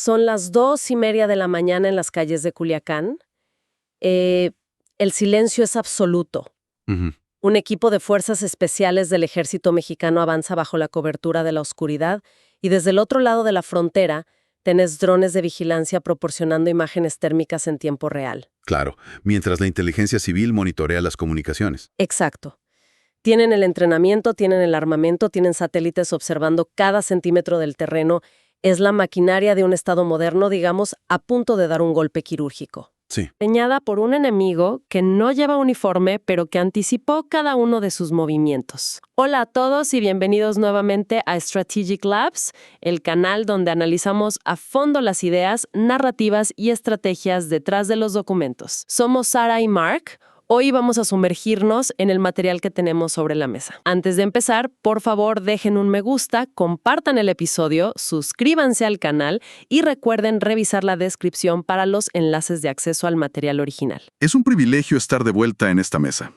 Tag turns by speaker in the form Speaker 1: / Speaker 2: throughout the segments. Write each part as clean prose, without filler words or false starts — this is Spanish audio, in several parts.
Speaker 1: Son las 2:30 de la mañana en las calles de Culiacán. El silencio es absoluto.
Speaker 2: Ujú.
Speaker 1: Un equipo de fuerzas especiales del ejército mexicano avanza bajo la cobertura de la oscuridad y desde el otro lado de la frontera tenés drones de vigilancia proporcionando imágenes térmicas en tiempo real.
Speaker 2: Claro, mientras la inteligencia civil monitorea las comunicaciones.
Speaker 1: Exacto. Tienen el entrenamiento, tienen el armamento, tienen satélites observando cada centímetro del terreno. Es la maquinaria de un Estado moderno, digamos, a punto de dar un golpe quirúrgico.
Speaker 2: Sí.
Speaker 1: Diseñada por un enemigo que no lleva uniforme, pero que anticipó cada uno de sus movimientos. Hola a todos y bienvenidos nuevamente a Strategic Labs, el canal donde analizamos a fondo las ideas, narrativas y estrategias detrás de los documentos. Somos Sara y Mark. Hoy vamos a sumergirnos en el material que tenemos sobre la mesa. Antes de empezar, por favor, dejen un me gusta, compartan el episodio, suscríbanse al canal y recuerden revisar la descripción para los enlaces de acceso al material original.
Speaker 3: Es un privilegio estar de vuelta en esta mesa.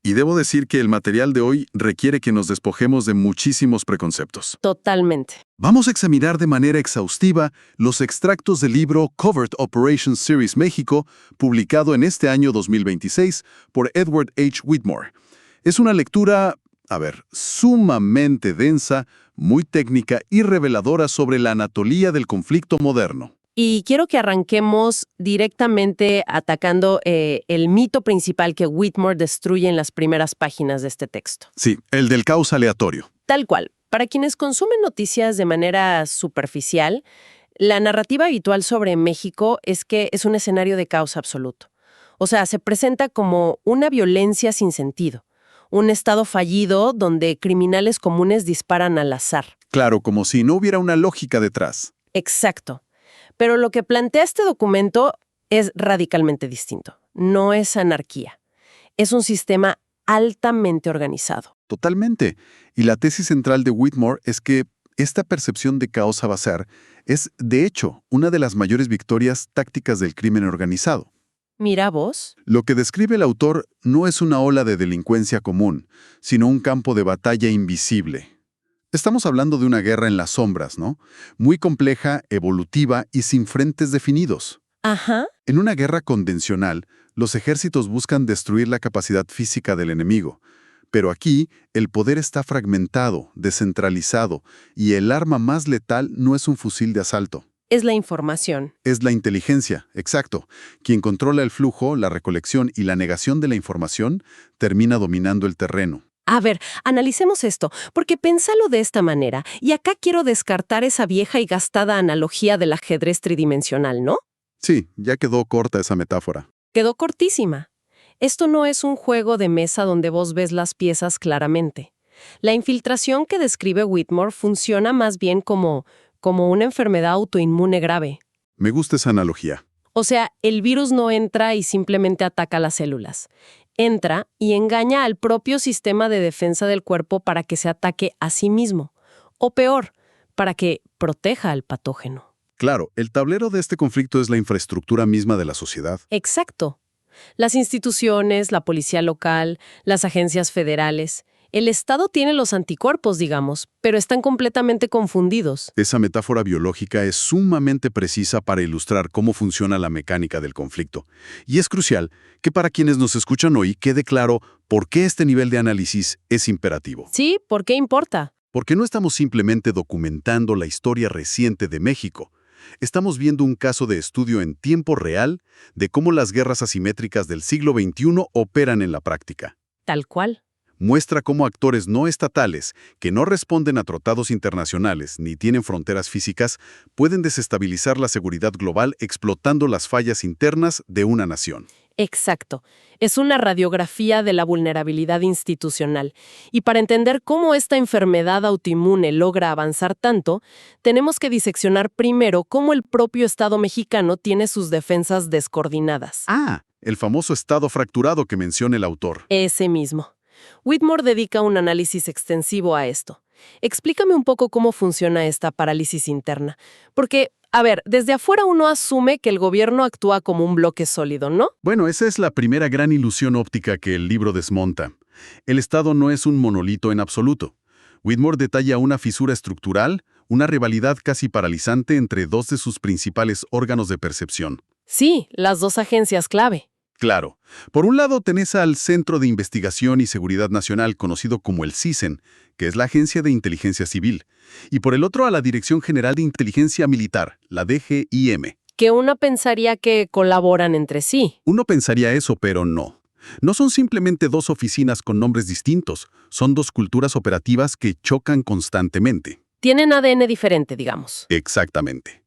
Speaker 3: Y debo decir que el material de hoy requiere que nos despojemos de muchísimos preconceptos.
Speaker 1: Totalmente.
Speaker 3: Vamos a examinar de manera exhaustiva los extractos del libro Covert Operations Series México, publicado en este año 2026 por Edward H. Whitmore. Es una lectura, sumamente densa, muy técnica y reveladora sobre la anatomía del conflicto moderno.
Speaker 1: Y quiero que arranquemos directamente atacando el mito principal que Whitmore destruye en las primeras páginas de este texto.
Speaker 3: Sí, el del caos aleatorio.
Speaker 1: Tal cual. Para quienes consumen noticias de manera superficial, la narrativa habitual sobre México es que es un escenario de caos absoluto. O sea, se presenta como una violencia sin sentido, un estado fallido donde criminales comunes disparan al azar.
Speaker 3: Claro, como si no hubiera una lógica detrás.
Speaker 1: Exacto. Pero lo que plantea este documento es radicalmente distinto. No es anarquía. Es un sistema altamente organizado.
Speaker 3: Totalmente. Y la tesis central de Whitmore es que esta percepción de caos al azar es, de hecho, una de las mayores victorias tácticas del crimen organizado.
Speaker 1: Mira vos.
Speaker 3: Lo que describe el autor no es una ola de delincuencia común, sino un campo de batalla invisible. Estamos hablando de una guerra en las sombras, ¿no? Muy compleja, evolutiva y sin frentes definidos.
Speaker 1: Ajá.
Speaker 3: En una guerra convencional, los ejércitos buscan destruir la capacidad física del enemigo. Pero aquí, el poder está fragmentado, descentralizado, y el arma más letal no es un fusil de asalto.
Speaker 1: Es la información.
Speaker 3: Es la inteligencia, exacto. Quien controla el flujo, la recolección y la negación de la información, termina dominando el terreno.
Speaker 1: A ver, analicemos esto, porque pénsalo de esta manera, y acá quiero descartar esa vieja y gastada analogía del ajedrez tridimensional, ¿no?
Speaker 3: Sí, ya quedó corta esa metáfora.
Speaker 1: Quedó cortísima. Esto no es un juego de mesa donde vos ves las piezas claramente. La infiltración que describe Whitmore funciona más bien como una enfermedad autoinmune grave.
Speaker 3: Me gusta esa analogía.
Speaker 1: O sea, el virus no entra y simplemente ataca las células. Entra y engaña al propio sistema de defensa del cuerpo para que se ataque a sí mismo. O peor, para que proteja al patógeno.
Speaker 3: Claro, el tablero de este conflicto es la infraestructura misma de la sociedad.
Speaker 1: Exacto. Las instituciones, la policía local, las agencias federales. El Estado tiene los anticuerpos, digamos, pero están completamente confundidos.
Speaker 3: Esa metáfora biológica es sumamente precisa para ilustrar cómo funciona la mecánica del conflicto. Y es crucial que para quienes nos escuchan hoy quede claro por qué este nivel de análisis es imperativo.
Speaker 1: Sí, ¿por qué importa?
Speaker 3: Porque no estamos simplemente documentando la historia reciente de México. Estamos viendo un caso de estudio en tiempo real de cómo las guerras asimétricas del siglo XXI operan en la práctica.
Speaker 1: Tal cual.
Speaker 3: Muestra cómo actores no estatales, que no responden a tratados internacionales ni tienen fronteras físicas, pueden desestabilizar la seguridad global explotando las fallas internas de una nación.
Speaker 1: Exacto. Es una radiografía de la vulnerabilidad institucional. Y para entender cómo esta enfermedad autoinmune logra avanzar tanto, tenemos que diseccionar primero cómo el propio Estado mexicano tiene sus defensas descoordinadas.
Speaker 3: El famoso estado fracturado que menciona el autor.
Speaker 1: Ese mismo. Whitmore dedica un análisis extensivo a esto. Explícame un poco cómo funciona esta parálisis interna. Porque, desde afuera uno asume que el gobierno actúa como un bloque sólido, ¿no?
Speaker 3: Bueno, esa es la primera gran ilusión óptica que el libro desmonta. El Estado no es un monolito en absoluto. Whitmore detalla una fisura estructural, una rivalidad casi paralizante entre dos de sus principales órganos de percepción.
Speaker 1: Sí, las dos agencias clave.
Speaker 3: Claro. Por un lado tenés al Centro de Investigación y Seguridad Nacional, conocido como el CISEN, que es la Agencia de Inteligencia Civil, y por el otro a la Dirección General de Inteligencia Militar, la DGIM.
Speaker 1: Que uno pensaría que colaboran entre sí.
Speaker 3: Uno pensaría eso, pero no. No son simplemente dos oficinas con nombres distintos, son dos culturas operativas que chocan constantemente.
Speaker 1: Tienen ADN diferente, digamos.
Speaker 3: Exactamente.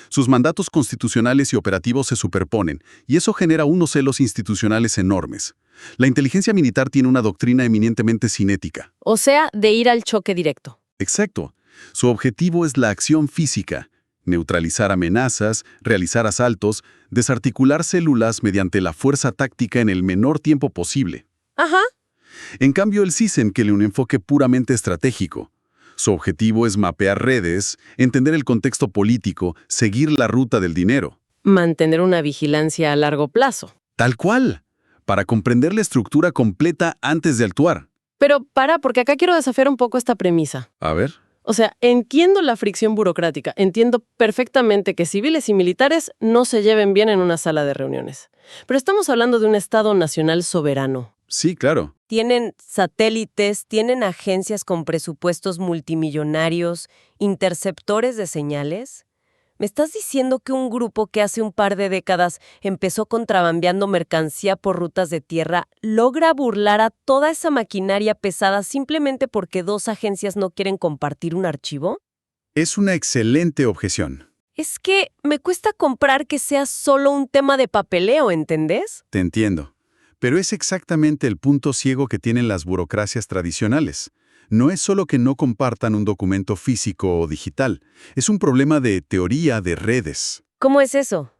Speaker 3: Sus mandatos constitucionales y operativos se superponen, y eso genera unos celos institucionales enormes. La inteligencia militar tiene una doctrina eminentemente cinética.
Speaker 1: O sea, de ir al choque directo.
Speaker 3: Exacto. Su objetivo es la acción física, neutralizar amenazas, realizar asaltos, desarticular células mediante la fuerza táctica en el menor tiempo posible.
Speaker 1: Ajá.
Speaker 3: En cambio, el CISEN tiene un enfoque puramente estratégico. Su objetivo es mapear redes, entender el contexto político, seguir la ruta del dinero.
Speaker 1: Mantener una vigilancia a largo plazo.
Speaker 3: Tal cual, para comprender la estructura completa antes de actuar.
Speaker 1: Pero porque acá quiero desafiar un poco esta premisa.
Speaker 3: A ver.
Speaker 1: O sea, entiendo la fricción burocrática, entiendo perfectamente que civiles y militares no se lleven bien en una sala de reuniones. Pero estamos hablando de un Estado nacional soberano.
Speaker 3: Sí, claro.
Speaker 4: Tienen satélites, tienen agencias con presupuestos multimillonarios, interceptores de señales. ¿Me estás diciendo que un grupo que hace un par de décadas empezó contrabandeando mercancía por rutas de tierra logra burlar a toda esa maquinaria pesada simplemente porque dos agencias no quieren compartir un archivo?
Speaker 3: Es una excelente objeción.
Speaker 4: Es que me cuesta comprar que sea solo un tema de papeleo, ¿entendés?
Speaker 3: Te entiendo. Pero es exactamente el punto ciego que tienen las burocracias tradicionales. No es solo que no compartan un documento físico o digital, es un problema de teoría de redes.
Speaker 4: ¿Cómo es eso?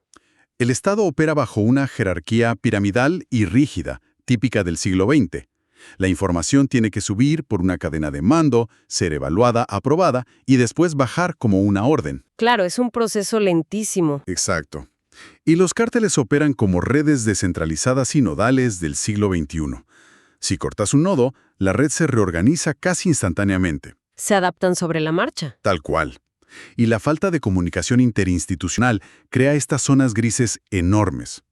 Speaker 3: El Estado opera bajo una jerarquía piramidal y rígida, típica del siglo XX. La información tiene que subir por una cadena de mando, ser evaluada, aprobada y después bajar como una orden.
Speaker 4: Claro, es un proceso lentísimo.
Speaker 3: Exacto. Y los cárteles operan como redes descentralizadas y nodales del siglo XXI. Si cortas un nodo, la red se reorganiza casi instantáneamente.
Speaker 1: Se adaptan sobre la marcha.
Speaker 3: Tal cual. Y la falta de comunicación interinstitucional crea estas zonas grises enormes.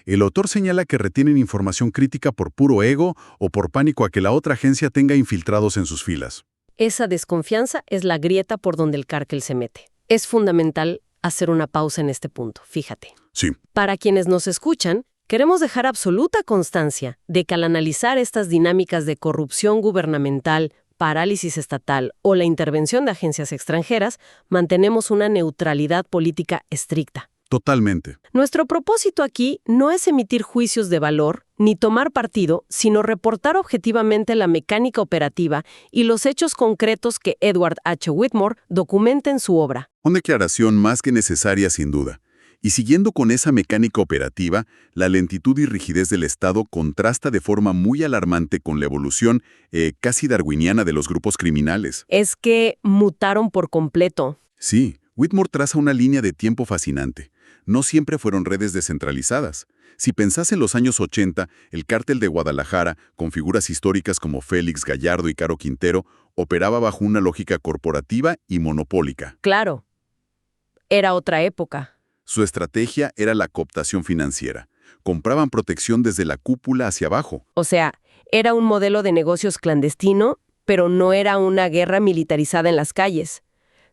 Speaker 3: El autor señala que retienen información crítica por puro ego o por pánico a que la otra agencia tenga infiltrados en sus filas.
Speaker 1: Esa desconfianza es la grieta por donde el cártel se mete. Es fundamental hacer una pausa en este punto, fíjate.
Speaker 3: Sí.
Speaker 1: Para quienes nos escuchan, queremos dejar absoluta constancia de que al analizar estas dinámicas de corrupción gubernamental, parálisis estatal o la intervención de agencias extranjeras, mantenemos una neutralidad política estricta.
Speaker 3: Totalmente.
Speaker 1: Nuestro propósito aquí no es emitir juicios de valor ni tomar partido, sino reportar objetivamente la mecánica operativa y los hechos concretos que Edward H. Whitmore documenta en su obra.
Speaker 3: Una declaración más que necesaria sin duda. Y siguiendo con esa mecánica operativa, la lentitud y rigidez del Estado contrasta de forma muy alarmante con la evolución casi darwiniana de los grupos criminales.
Speaker 1: Es que mutaron por completo.
Speaker 3: Sí, Whitmore traza una línea de tiempo fascinante. No siempre fueron redes descentralizadas. Si pensás en los años 80, el cártel de Guadalajara, con figuras históricas como Félix Gallardo y Caro Quintero, operaba bajo una lógica corporativa y monopólica.
Speaker 1: Claro, era otra época.
Speaker 3: Su estrategia era la cooptación financiera. Compraban protección desde la cúpula hacia abajo.
Speaker 1: O sea, era un modelo de negocios clandestino, pero no era una guerra militarizada en las calles.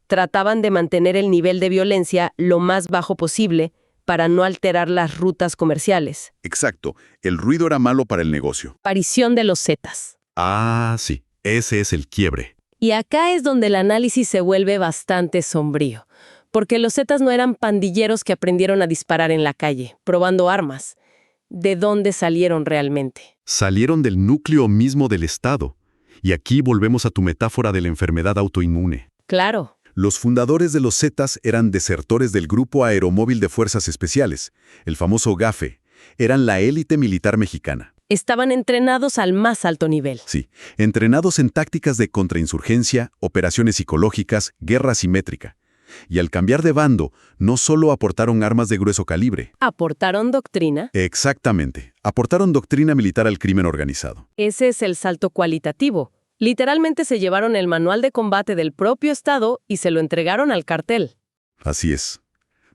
Speaker 1: Trataban de mantener el nivel de violencia lo más bajo posible para no alterar las rutas comerciales.
Speaker 3: Exacto, el ruido era malo para el negocio.
Speaker 1: Aparición de los Zetas.
Speaker 3: Ah, sí, ese es el quiebre.
Speaker 1: Y acá es donde el análisis se vuelve bastante sombrío, porque los Zetas no eran pandilleros que aprendieron a disparar en la calle, probando armas. ¿De dónde salieron realmente?
Speaker 5: Salieron del núcleo mismo del Estado. Y aquí volvemos a tu metáfora de la enfermedad autoinmune.
Speaker 1: Claro.
Speaker 3: Los fundadores de los Zetas eran desertores del Grupo Aeromóvil de Fuerzas Especiales, el famoso GAFE. Eran la élite militar mexicana.
Speaker 1: Estaban entrenados al más alto nivel.
Speaker 3: Sí, entrenados en tácticas de contrainsurgencia, operaciones psicológicas, guerra simétrica. Y al cambiar de bando, no solo aportaron armas de grueso calibre.
Speaker 1: ¿Aportaron doctrina?
Speaker 3: Exactamente, aportaron doctrina militar al crimen organizado.
Speaker 1: Ese es el salto cualitativo. Literalmente se llevaron el manual de combate del propio Estado y se lo entregaron al cartel.
Speaker 2: Así es.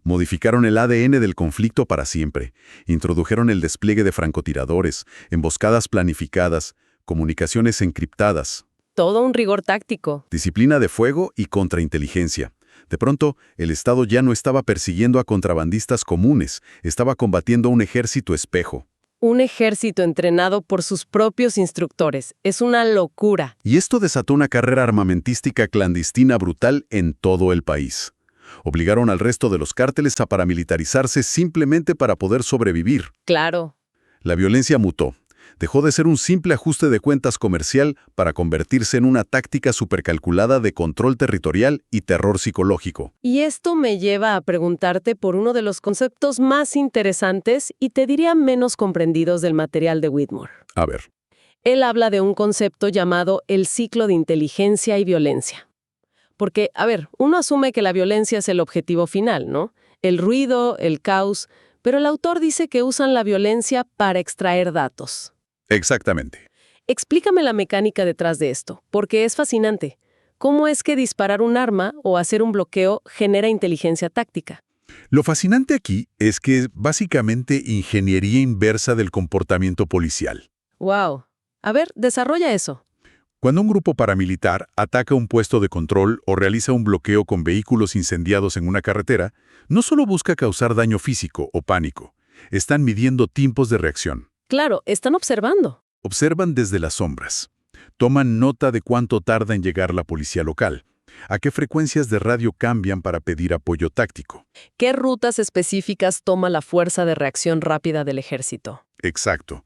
Speaker 2: Modificaron el ADN del conflicto para siempre. Introdujeron el despliegue de francotiradores, emboscadas planificadas, comunicaciones encriptadas,
Speaker 1: Todo un rigor táctico.
Speaker 2: disciplina de fuego y contrainteligencia. De pronto, el Estado ya no estaba persiguiendo a contrabandistas comunes, estaba combatiendo un ejército espejo.
Speaker 1: Un ejército entrenado por sus propios instructores. Es una locura.
Speaker 2: Y esto desató una carrera armamentística clandestina brutal en todo el país. Obligaron al resto de los cárteles a paramilitarizarse simplemente para poder sobrevivir.
Speaker 1: Claro.
Speaker 2: La violencia mutó. Dejó de ser un simple ajuste de cuentas comercial para convertirse en una táctica supercalculada de control territorial y terror psicológico.
Speaker 1: Y esto me lleva a preguntarte por uno de los conceptos más interesantes y te diría menos comprendidos del material de Whitmore.
Speaker 2: A ver,
Speaker 1: Él habla de un concepto llamado el ciclo de inteligencia y violencia. Porque, a ver, uno asume que la violencia es el objetivo final, ¿no? El ruido, el caos, pero el autor dice que usan la violencia para extraer datos.
Speaker 2: exactamente.
Speaker 1: Explícame la mecánica detrás de esto, porque es fascinante. ¿Cómo es que disparar un arma o hacer un bloqueo genera inteligencia táctica?
Speaker 2: Lo fascinante aquí es que es básicamente ingeniería inversa del comportamiento policial.
Speaker 1: ¡Wow! A ver, desarrolla eso.
Speaker 2: Cuando un grupo paramilitar ataca un puesto de control o realiza un bloqueo con vehículos incendiados en una carretera, no solo busca causar daño físico o pánico, están midiendo tiempos de reacción.
Speaker 1: Claro, están observando.
Speaker 2: Observan desde las sombras. Toman nota de cuánto tarda en llegar la policía local, a qué frecuencias de radio cambian para pedir apoyo táctico.
Speaker 1: ¿Qué rutas específicas toma la fuerza de reacción rápida del ejército?
Speaker 2: Exacto.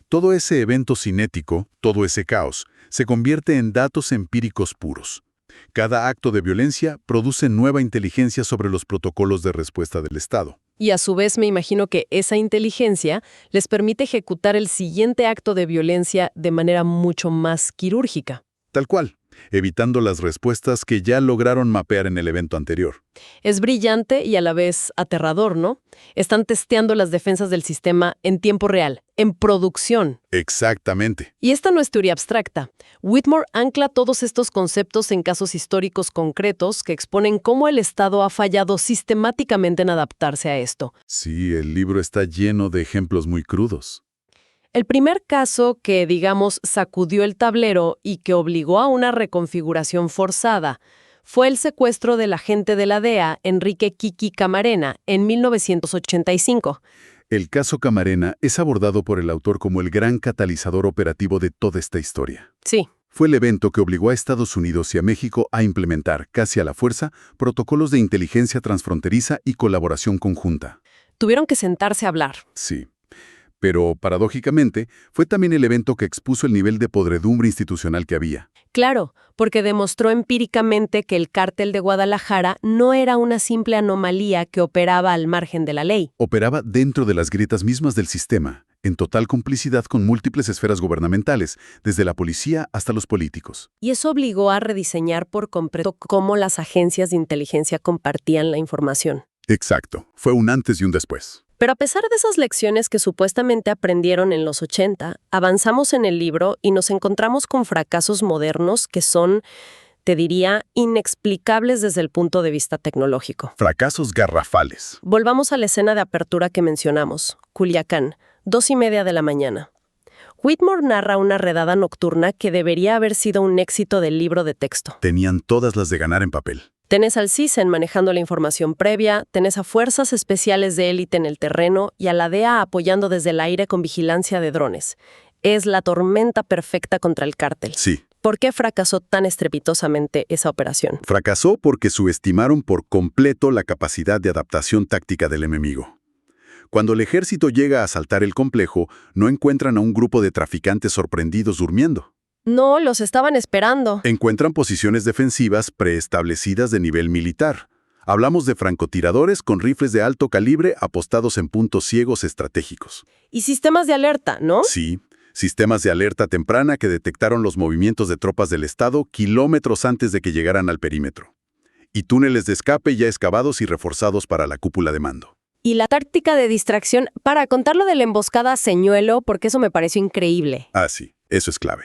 Speaker 2: Todo ese evento cinético, todo ese caos, se convierte en datos empíricos puros. Cada acto de violencia produce nueva inteligencia sobre los protocolos de respuesta del Estado.
Speaker 1: Y a su vez me imagino que esa inteligencia les permite ejecutar el siguiente acto de violencia de manera mucho más quirúrgica.
Speaker 2: Tal cual, evitando las respuestas que ya lograron mapear en el evento anterior.
Speaker 1: Es brillante y a la vez aterrador, ¿no? Están testeando las defensas del sistema en tiempo real, en producción.
Speaker 2: Exactamente.
Speaker 1: Y esta no es teoría abstracta. Whitmore ancla todos estos conceptos en casos históricos concretos que exponen cómo el Estado ha fallado sistemáticamente en adaptarse a esto.
Speaker 2: Sí, el libro está lleno de ejemplos muy crudos.
Speaker 1: El primer caso que, digamos, sacudió el tablero y que obligó a una reconfiguración forzada fue el secuestro del agente de la DEA, Enrique Kiki Camarena, en 1985.
Speaker 2: El caso Camarena es abordado por el autor como el gran catalizador operativo de toda esta historia.
Speaker 1: Sí.
Speaker 2: Fue el evento que obligó a Estados Unidos y a México a implementar, casi a la fuerza, protocolos de inteligencia transfronteriza y colaboración conjunta.
Speaker 1: Tuvieron que sentarse a hablar.
Speaker 2: Sí. Pero, paradójicamente, fue también el evento que expuso el nivel de podredumbre institucional que había.
Speaker 1: Claro, porque demostró empíricamente que el cártel de Guadalajara no era una simple anomalía que operaba al margen de la ley.
Speaker 2: Operaba dentro de las grietas mismas del sistema, en total complicidad con múltiples esferas gubernamentales, desde la policía hasta los políticos.
Speaker 1: Y eso obligó a rediseñar por completo cómo las agencias de inteligencia compartían la información.
Speaker 2: Exacto. Fue un antes y un después.
Speaker 1: Pero a pesar de esas lecciones que supuestamente aprendieron en los 80, avanzamos en el libro y nos encontramos con fracasos modernos que son, te diría, inexplicables desde el punto de vista tecnológico.
Speaker 2: Fracasos garrafales.
Speaker 1: Volvamos a la escena de apertura que mencionamos, Culiacán, 2:30 de la mañana. Whitmore narra una redada nocturna que debería haber sido un éxito del libro de texto.
Speaker 2: Tenían todas las de ganar en papel.
Speaker 1: Tenés al CISEN manejando la información previa, tenés a fuerzas especiales de élite en el terreno y a la DEA apoyando desde el aire con vigilancia de drones. Es la tormenta perfecta contra el cártel.
Speaker 2: Sí.
Speaker 1: ¿Por qué fracasó tan estrepitosamente esa operación?
Speaker 2: Fracasó porque subestimaron por completo la capacidad de adaptación táctica del enemigo. Cuando el ejército llega a asaltar el complejo, no encuentran a un grupo de traficantes sorprendidos durmiendo.
Speaker 1: No, los estaban esperando.
Speaker 2: Encuentran posiciones defensivas preestablecidas de nivel militar. Hablamos de francotiradores con rifles de alto calibre apostados en puntos ciegos estratégicos.
Speaker 1: Y sistemas de alerta, ¿no?
Speaker 2: Sí, sistemas de alerta temprana que detectaron los movimientos de tropas del Estado kilómetros antes de que llegaran al perímetro. Y túneles de escape ya excavados y reforzados para la cúpula de mando.
Speaker 1: Y la táctica de distracción, para contar lo de la emboscada a Señuelo, porque eso me pareció increíble.
Speaker 2: Ah, sí, eso es clave.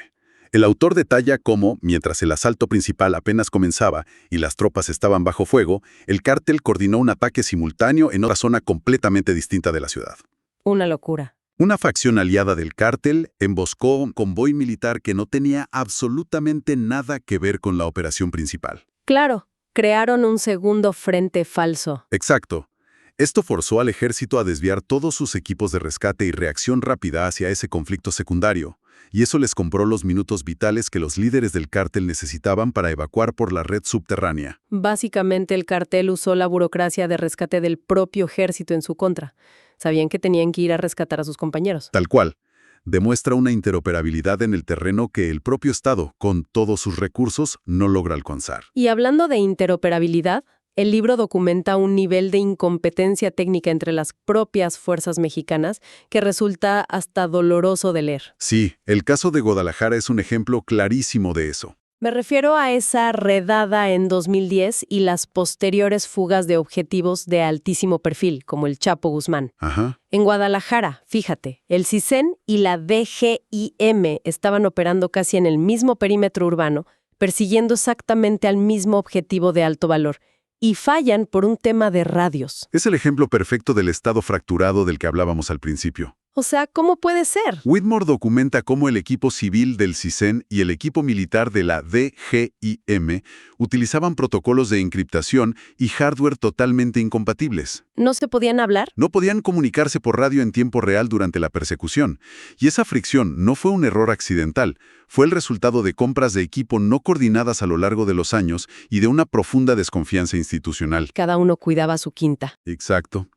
Speaker 2: El autor detalla cómo, mientras el asalto principal apenas comenzaba y las tropas estaban bajo fuego, el cártel coordinó un ataque simultáneo en otra zona completamente distinta de la ciudad.
Speaker 1: Una locura.
Speaker 2: Una facción aliada del cártel emboscó un convoy militar que no tenía absolutamente nada que ver con la operación principal.
Speaker 1: Claro, crearon un segundo frente falso.
Speaker 2: Exacto. Esto forzó al ejército a desviar todos sus equipos de rescate y reacción rápida hacia ese conflicto secundario, y eso les compró los minutos vitales que los líderes del cártel necesitaban para evacuar por la red subterránea.
Speaker 1: Básicamente el cartel usó la burocracia de rescate del propio ejército en su contra. Sabían que tenían que ir a rescatar a sus compañeros.
Speaker 2: Tal cual. Demuestra una interoperabilidad en el terreno que el propio Estado, con todos sus recursos, no logra alcanzar.
Speaker 1: Y hablando de interoperabilidad, el libro documenta un nivel de incompetencia técnica entre las propias fuerzas mexicanas que resulta hasta doloroso de leer.
Speaker 2: Sí, el caso de Guadalajara es un ejemplo clarísimo de eso.
Speaker 1: Me refiero a esa redada en 2010 y las posteriores fugas de objetivos de altísimo perfil, como el Chapo Guzmán.
Speaker 2: Ajá.
Speaker 1: En Guadalajara, fíjate, el CISEN y la DGIM estaban operando casi en el mismo perímetro urbano, persiguiendo exactamente al mismo objetivo de alto valor, y fallan por un tema de radios.
Speaker 2: Es el ejemplo perfecto del estado fracturado del que hablábamos al principio.
Speaker 1: O sea, ¿cómo puede ser?
Speaker 2: Whitmore documenta cómo el equipo civil del CISEN y el equipo militar de la DGIM utilizaban protocolos de encriptación y hardware totalmente incompatibles.
Speaker 1: ¿No se podían hablar?
Speaker 2: No podían comunicarse por radio en tiempo real durante la persecución. Y esa fricción no fue un error accidental, fue el resultado de compras de equipo no coordinadas a lo largo de los años y de una profunda desconfianza institucional.
Speaker 1: Cada uno cuidaba su quinta.
Speaker 2: Exacto.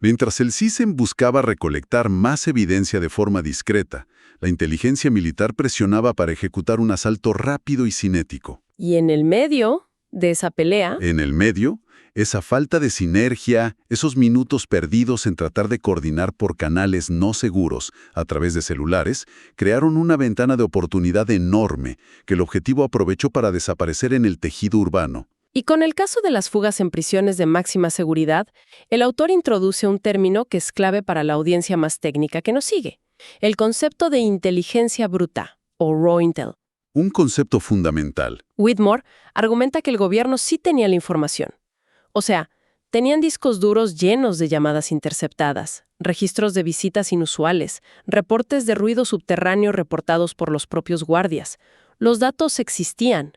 Speaker 2: Mientras el CISEN buscaba recolectar más evidencia de forma discreta, la inteligencia militar presionaba para ejecutar un asalto rápido y cinético.
Speaker 1: Y en el medio de esa pelea,
Speaker 2: En el medio, esa falta de sinergia, esos minutos perdidos en tratar de coordinar por canales no seguros a través de celulares, crearon una ventana de oportunidad enorme que el objetivo aprovechó para desaparecer en el tejido urbano.
Speaker 1: y con el caso de las fugas en prisiones de máxima seguridad, el autor introduce un término que es clave para la audiencia más técnica que nos sigue, el concepto de inteligencia bruta, o raw intel.
Speaker 2: Un concepto fundamental.
Speaker 1: Whitmore argumenta que el gobierno sí tenía la información. O sea, tenían discos duros llenos de llamadas interceptadas, registros de visitas inusuales, reportes de ruido subterráneo reportados por los propios guardias. Los datos existían.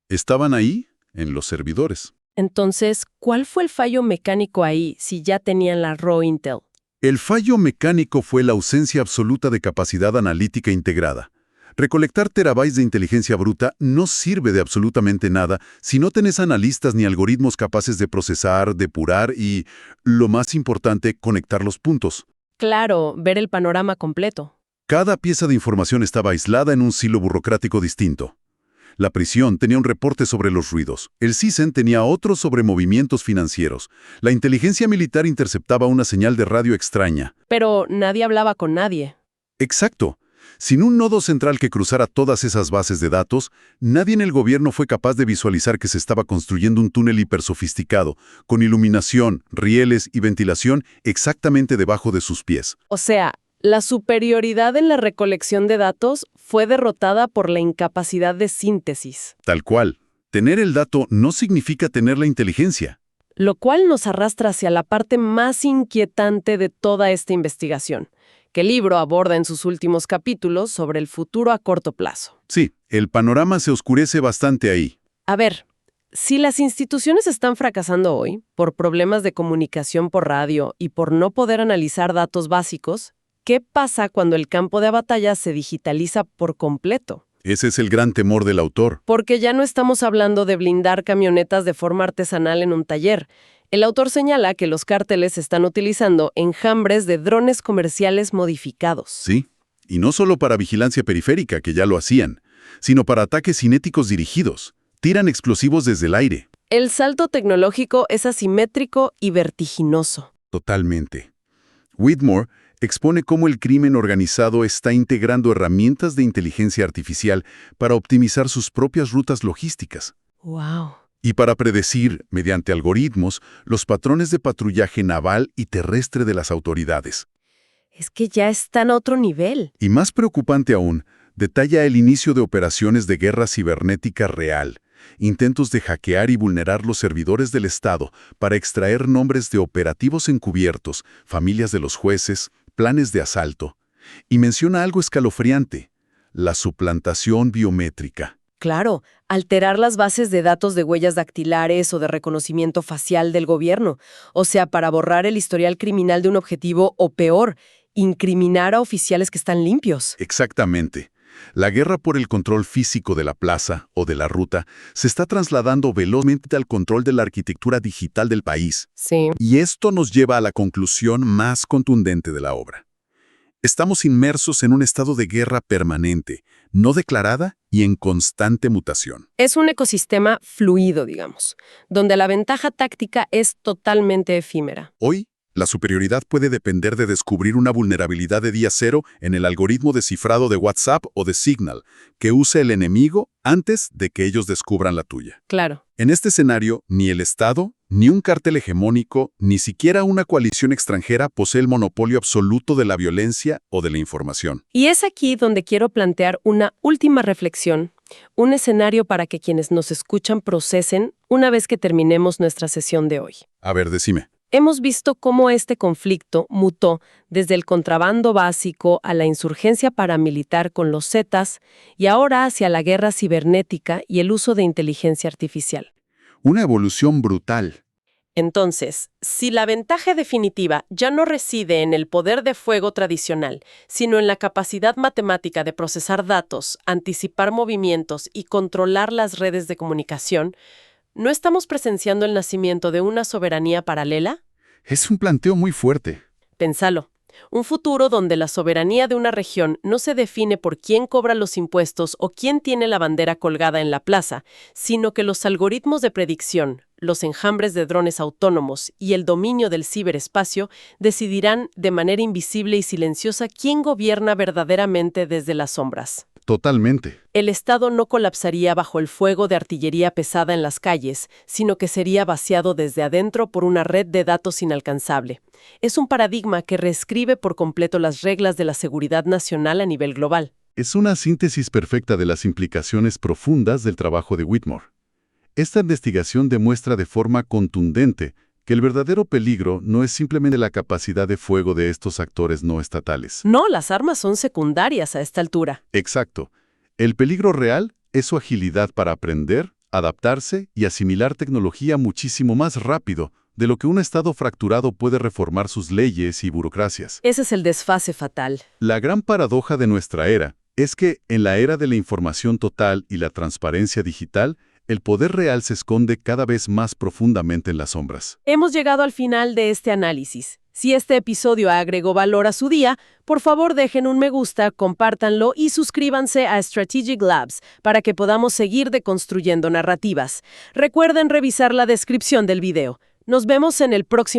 Speaker 2: Estaban ahí, en los servidores.
Speaker 1: Entonces, ¿cuál fue el fallo mecánico ahí si ya tenían la raw intel?
Speaker 2: El fallo mecánico fue la ausencia absoluta de capacidad analítica integrada. Recolectar terabytes de inteligencia bruta no sirve de absolutamente nada si no tenés analistas ni algoritmos capaces de procesar, depurar y, lo más importante, conectar los puntos.
Speaker 1: Claro, ver el panorama completo.
Speaker 2: Cada pieza de información estaba aislada en un silo burocrático distinto. La prisión tenía un reporte sobre los ruidos. El CISEN tenía otro sobre movimientos financieros. La inteligencia militar interceptaba una señal de radio extraña.
Speaker 1: Pero nadie hablaba con nadie.
Speaker 2: Exacto. Sin un nodo central que cruzara todas esas bases de datos, nadie en el gobierno fue capaz de visualizar que se estaba construyendo un túnel hipersofisticado, con iluminación, rieles y ventilación exactamente debajo de sus pies.
Speaker 1: O sea, la superioridad en la recolección de datos fue derrotada por la incapacidad de síntesis.
Speaker 2: Tal cual. Tener el dato no significa tener la inteligencia.
Speaker 1: Lo cual nos arrastra hacia la parte más inquietante de toda esta investigación, que el libro aborda en sus últimos capítulos sobre el futuro a corto plazo.
Speaker 2: Sí, el panorama se oscurece bastante ahí.
Speaker 1: A ver, si las instituciones están fracasando hoy por problemas de comunicación por radio y por no poder analizar datos básicos, ¿qué pasa cuando el campo de batalla se digitaliza por completo?
Speaker 2: Ese es el gran temor del autor.
Speaker 1: Porque ya no estamos hablando de blindar camionetas de forma artesanal en un taller. El autor señala que los cárteles están utilizando enjambres de drones comerciales modificados.
Speaker 2: Sí, y no solo para vigilancia periférica, que ya lo hacían, sino para ataques cinéticos dirigidos. Tiran explosivos desde el aire.
Speaker 1: El salto tecnológico es asimétrico y vertiginoso.
Speaker 2: Totalmente. Whitmore expone cómo el crimen organizado está integrando herramientas de inteligencia artificial para optimizar sus propias rutas logísticas.
Speaker 1: ¡Wow!
Speaker 2: Y para predecir, mediante algoritmos, los patrones de patrullaje naval y terrestre de las autoridades.
Speaker 1: Es que ya están a otro nivel.
Speaker 2: Y más preocupante aún, Detalla el inicio de operaciones de guerra cibernética real, intentos de hackear y vulnerar los servidores del Estado para extraer nombres de operativos encubiertos, familias de los jueces, planes de asalto. Y menciona algo escalofriante: la suplantación biométrica.
Speaker 4: Claro, alterar las bases de datos de huellas dactilares o de reconocimiento facial del gobierno, o sea, para borrar el historial criminal de un objetivo o peor, incriminar a oficiales que están limpios.
Speaker 2: Exactamente. La guerra por el control físico de la plaza o de la ruta se está trasladando velozmente al control de la arquitectura digital del país.
Speaker 4: Sí.
Speaker 2: Y esto nos lleva a la conclusión más contundente de la obra. Estamos inmersos en un estado de guerra permanente, no declarada y en constante mutación.
Speaker 4: Es un ecosistema fluido, digamos, donde la ventaja táctica es totalmente efímera.
Speaker 2: Hoy, la superioridad puede depender de descubrir una vulnerabilidad de día cero en el algoritmo de cifrado de WhatsApp o de Signal, que use el enemigo antes de que ellos descubran la tuya.
Speaker 4: Claro.
Speaker 2: En este escenario, ni el Estado, ni un cártel hegemónico, ni siquiera una coalición extranjera posee el monopolio absoluto de la violencia o de la información.
Speaker 4: Y es aquí donde quiero plantear una última reflexión, un escenario para que quienes nos escuchan procesen una vez que terminemos nuestra sesión de hoy.
Speaker 2: A ver, decime.
Speaker 4: Hemos visto cómo este conflicto mutó desde el contrabando básico a la insurgencia paramilitar con los Zetas y ahora hacia la guerra cibernética y el uso de inteligencia artificial.
Speaker 2: Una evolución brutal.
Speaker 1: Entonces, si la ventaja definitiva ya no reside en el poder de fuego tradicional, sino en la capacidad matemática de procesar datos, anticipar movimientos y controlar las redes de comunicación, ¿no estamos presenciando el nacimiento de una soberanía paralela?
Speaker 2: Es un planteo muy fuerte.
Speaker 1: Pénsalo. Un futuro donde la soberanía de una región no se define por quién cobra los impuestos o quién tiene la bandera colgada en la plaza, sino que los algoritmos de predicción, los enjambres de drones autónomos y el dominio del ciberespacio decidirán de manera invisible y silenciosa quién gobierna verdaderamente desde las sombras.
Speaker 2: Totalmente.
Speaker 1: El Estado no colapsaría bajo el fuego de artillería pesada en las calles, sino que sería vaciado desde adentro por una red de datos inalcanzable. Es un paradigma que reescribe por completo las reglas de la seguridad nacional a nivel global.
Speaker 3: Es una síntesis perfecta de las implicaciones profundas del trabajo de Whitmore. Esta investigación demuestra de forma contundente que el verdadero peligro no es simplemente la capacidad de fuego de estos actores no estatales.
Speaker 1: No, las armas son secundarias a esta altura.
Speaker 3: Exacto. El peligro real es su agilidad para aprender, adaptarse y asimilar tecnología muchísimo más rápido de lo que un Estado fracturado puede reformar sus leyes y burocracias.
Speaker 1: Ese es el desfase fatal.
Speaker 3: La gran paradoja de nuestra era es que, en la era de la información total y la transparencia digital, el poder real se esconde cada vez más profundamente en las sombras.
Speaker 1: Hemos llegado al final de este análisis. Si este episodio agregó valor a su día, por favor dejen un me gusta, compártanlo y suscríbanse a Strategic Labs para que podamos seguir deconstruyendo narrativas. Recuerden revisar la descripción del video. Nos vemos en el próximo